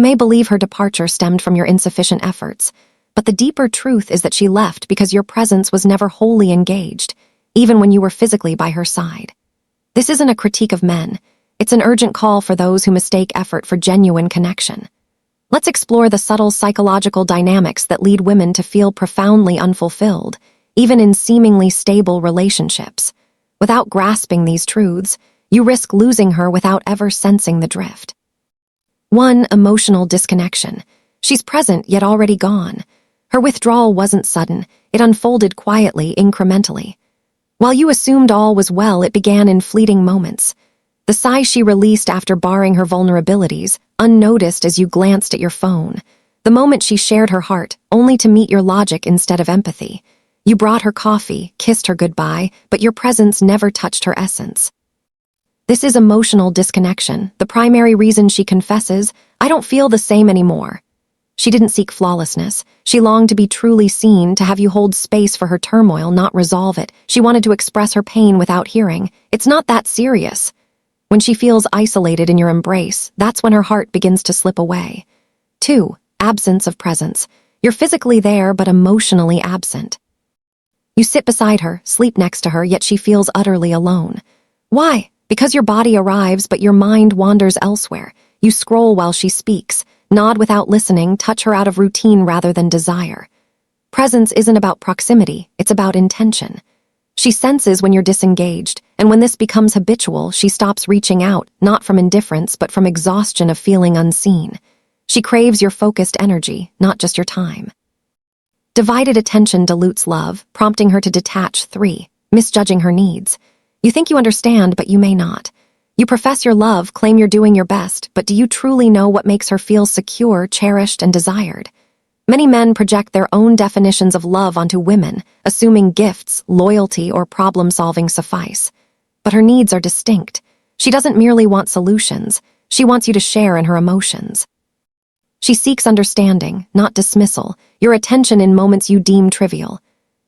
You may believe her departure stemmed from your insufficient efforts, but the deeper truth is that she left because your presence was never wholly engaged, even when you were physically by her side. This isn't a critique of men. It's an urgent call for those who mistake effort for genuine connection. Let's explore the subtle psychological dynamics that lead women to feel profoundly unfulfilled, even in seemingly stable relationships. Without grasping these truths, you risk losing her without ever sensing the drift. 1. Emotional disconnection. She's present yet already gone. Her withdrawal wasn't sudden. It unfolded quietly, incrementally. While you assumed all was well, it began in fleeting moments. The sigh she released after barring her vulnerabilities, unnoticed as you glanced at your phone. The moment she shared her heart, only to meet your logic instead of empathy. You brought her coffee, kissed her goodbye, but your presence never touched her essence. This is emotional disconnection, the primary reason she confesses, "I don't feel the same anymore." She didn't seek flawlessness. She longed to be truly seen, to have you hold space for her turmoil, not resolve it. She wanted to express her pain without hearing. It's not that serious. When she feels isolated in your embrace, that's when her heart begins to slip away. 2. Absence of presence. You're physically there, but emotionally absent. You sit beside her, sleep next to her, yet she feels utterly alone. Why? Because your body arrives, but your mind wanders elsewhere. You scroll while she speaks, nod without listening, touch her out of routine rather than desire. Presence isn't about proximity, it's about intention. She senses when you're disengaged, and when this becomes habitual, she stops reaching out, not from indifference, but from exhaustion of feeling unseen. She craves your focused energy, not just your time. Divided attention dilutes love, prompting her to detach. 3. Misjudging her needs. You think you understand, but you may not. You profess your love, claim you're doing your best, but do you truly know what makes her feel secure, cherished, and desired? Many men project their own definitions of love onto women, assuming gifts, loyalty, or problem-solving suffice. But her needs are distinct. She doesn't merely want solutions. She wants you to share in her emotions. She seeks understanding, not dismissal, your attention in moments you deem trivial.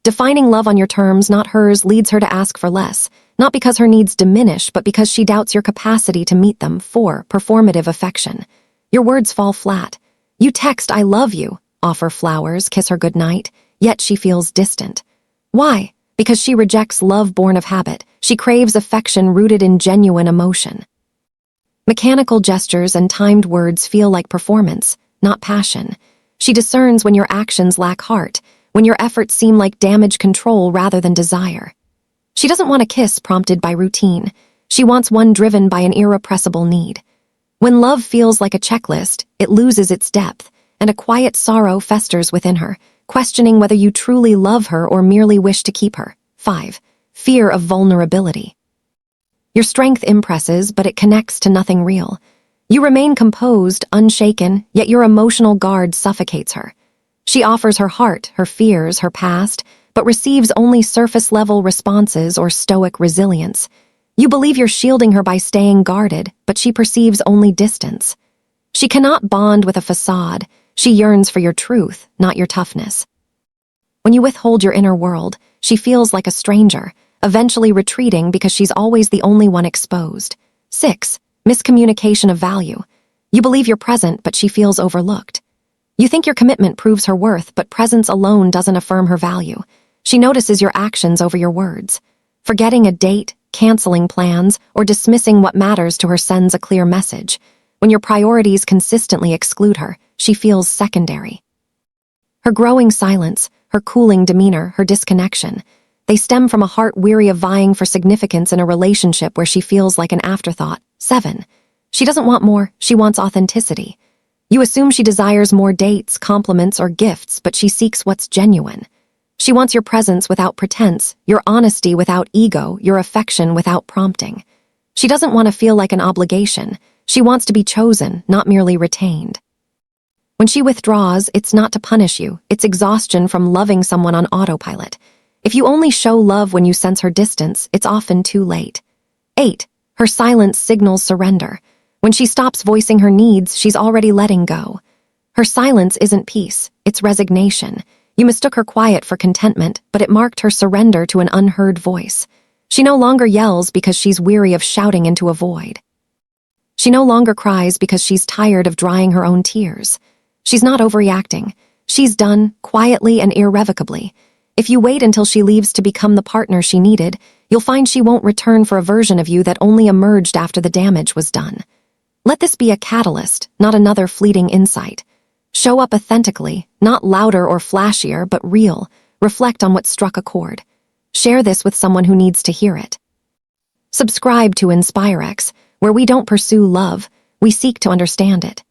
Defining love on your terms, not hers, leads her to ask for less, not because her needs diminish, but because she doubts your capacity to meet them. 4. Performative affection. Your words fall flat. You text, "I love you," offer flowers, kiss her goodnight, yet she feels distant. Why? Because she rejects love born of habit. She craves affection rooted in genuine emotion. Mechanical gestures and timed words feel like performance, not passion. She discerns when your actions lack heart, when your efforts seem like damage control rather than desire. She doesn't want a kiss prompted by routine. She wants one driven by an irrepressible need. When love feels like a checklist, it loses its depth, and a quiet sorrow festers within her, questioning whether you truly love her or merely wish to keep her. 5. Fear of vulnerability. Your strength impresses, but it connects to nothing real. You remain composed, unshaken, yet your emotional guard suffocates her. She offers her heart, her fears, her past, but receives only surface-level responses or stoic resilience. You believe you're shielding her by staying guarded, but she perceives only distance. She cannot bond with a facade. She yearns for your truth, not your toughness. When you withhold your inner world, she feels like a stranger, eventually retreating because she's always the only one exposed. 6. Miscommunication of value. You believe you're present, but she feels overlooked. You think your commitment proves her worth, but presence alone doesn't affirm her value. She notices your actions over your words. Forgetting a date, canceling plans, or dismissing what matters to her sends a clear message. When your priorities consistently exclude her, she feels secondary. Her growing silence, her cooling demeanor, her disconnection, they stem from a heart weary of vying for significance in a relationship where she feels like an afterthought. 7. She doesn't want more, she wants authenticity. You assume she desires more dates, compliments, or gifts, but she seeks what's genuine. She wants your presence without pretense, your honesty without ego, your affection without prompting. She doesn't want to feel like an obligation. She wants to be chosen, not merely retained. When she withdraws, it's not to punish you, it's exhaustion from loving someone on autopilot. If you only show love when you sense her distance, it's often too late. 8. Her silence signals surrender. When she stops voicing her needs, she's already letting go. Her silence isn't peace, it's resignation. You mistook her quiet for contentment, but it marked her surrender to an unheard voice. She no longer yells because she's weary of shouting into a void. She no longer cries because she's tired of drying her own tears. She's not overreacting. She's done, quietly and irrevocably. If you wait until she leaves to become the partner she needed, you'll find she won't return for a version of you that only emerged after the damage was done. Let this be a catalyst, not another fleeting insight. Show up authentically, not louder or flashier, but real. Reflect on what struck a chord. Share this with someone who needs to hear it. Subscribe to InspireX, where we don't pursue love, we seek to understand it.